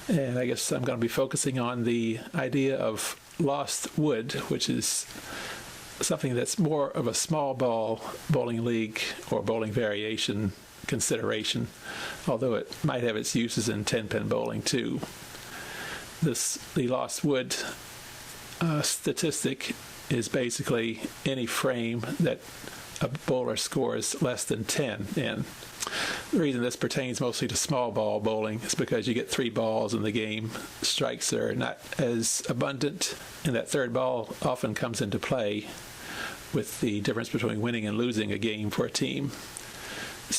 And I guess I'm going to be focusing on the idea of lost wood, which is something that's more of a small ball bowling league or bowling variation consideration, although it might have its uses in 10-pin bowling too. The lost wood statistic is basically any frame that a bowler scores less than 10 in. The reason this pertains mostly to small ball bowling is because you get 3 balls in the game. Strikes are not as abundant, and that third ball often comes into play with the difference between winning and losing a game for a team.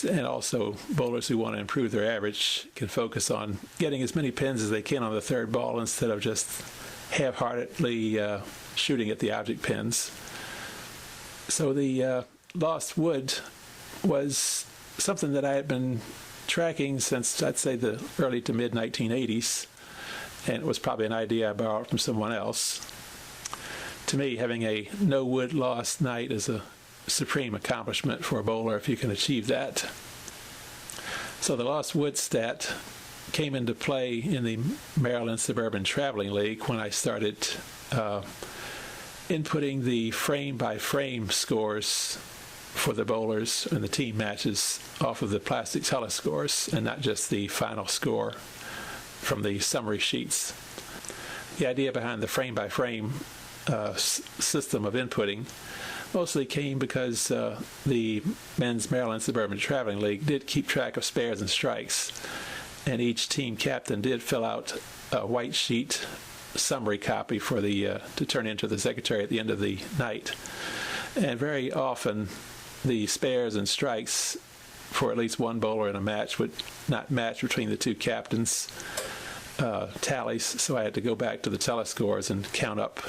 And also, bowlers who want to improve their average can focus on getting as many pins as they can on the third ball instead of just half-heartedly shooting at the object pins. So the lost wood was something that I had been tracking since, I'd say, the early to mid-1980s, and it was probably an idea I borrowed from someone else. To me, having a no wood lost night is a supreme accomplishment for a bowler if you can achieve that. So the lost wood stat came into play in the Maryland Suburban Traveling League when I started inputting the frame-by-frame scores for the bowlers and the team matches off of the plastic telescores and not just the final score from the summary sheets. The idea behind the frame-by-frame system of inputting mostly came because the men's Maryland Suburban Traveling League did keep track of spares and strikes, and each team captain did fill out a white sheet summary copy for the to turn into the secretary at the end of the night. And very often the spares and strikes for at least one bowler in a match would not match between the two captains' tallies, so I had to go back to the telescores and count up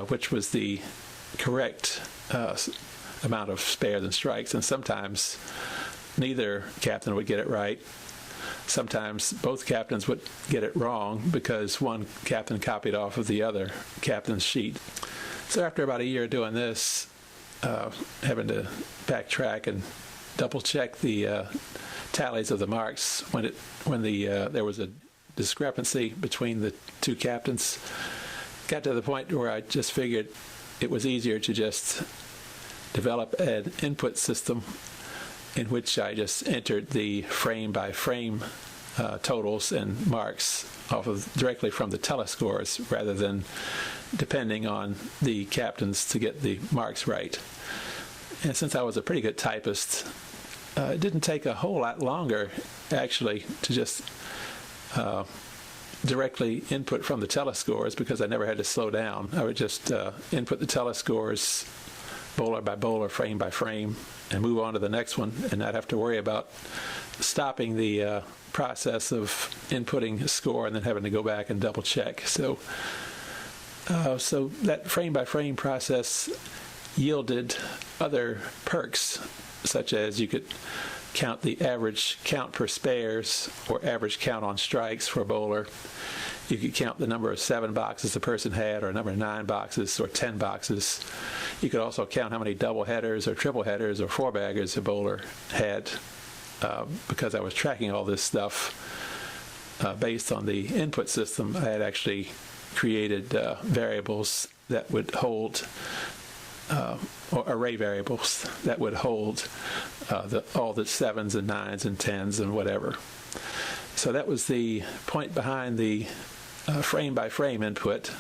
which was the correct amount of spares and strikes, and sometimes neither captain would get it right. Sometimes both captains would get it wrong because one captain copied off of the other captain's sheet. So after about a year doing this, having to backtrack and double check the tallies of the marks when there was a discrepancy between the two captains, got to the point where I just figured it was easier to just develop an input system in which I just entered the frame-by-frame totals and marks off of directly from the telescores rather than depending on the captains to get the marks right. And since I was a pretty good typist, it didn't take a whole lot longer actually to just directly input from the telescores because I never had to slow down. I would just input the telescores bowler by bowler, frame by frame, and move on to the next one and not have to worry about stopping the process of inputting a score and then having to go back and double check. So that frame by frame process yielded other perks, such as you could count the average count per spares or average count on strikes for a bowler. You could count the number of 7 boxes a person had, or number of 9 boxes, or 10 boxes. You could also count how many double headers or triple headers or 4-baggers a bowler had, because I was tracking all this stuff based on the input system. I had actually created variables that would hold or array variables that would hold all the 7s and 9s and 10s and whatever. So that was the point behind the frame-by-frame input.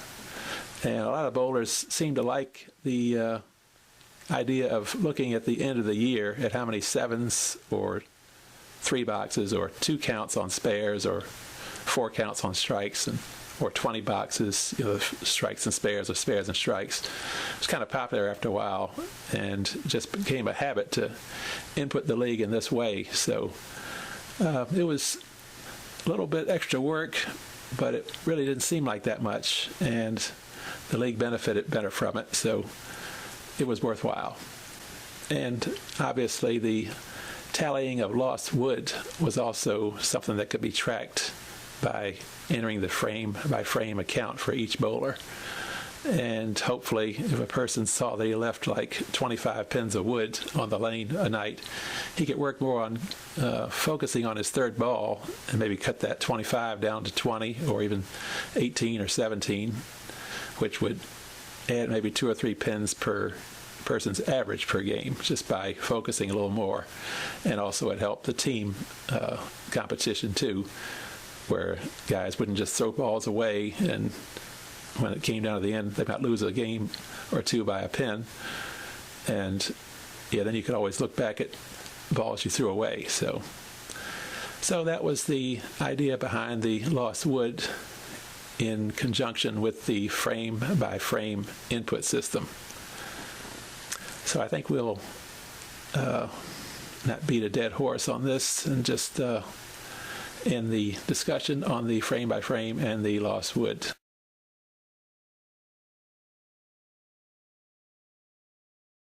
And a lot of bowlers seem to like the idea of looking at the end of the year at how many 7s or 3 boxes or 2 counts on spares or 4 counts on strikes or 20 boxes, strikes and spares or spares and strikes. It was kind of popular after a while and just became a habit to input the league in this way. So it was a little bit extra work, but it really didn't seem like that much, and the league benefited better from it, so it was worthwhile. And obviously the tallying of lost wood was also something that could be tracked by entering the frame-by-frame account for each bowler. And hopefully, if a person saw that he left like 25 pins of wood on the lane a night, he could work more on focusing on his third ball and maybe cut that 25 down to 20 or even 18 or 17, which would add maybe 2 or 3 pins per person's average per game just by focusing a little more. And also it helped the team competition too, where guys wouldn't just throw balls away, and when it came down to the end, they might lose a game or two by a pin. And yeah, then you could always look back at balls you threw away. So that was the idea behind the lost wood in conjunction with the frame-by-frame input system. So I think we'll not beat a dead horse on this and just end the discussion on the frame-by-frame and the lost wood.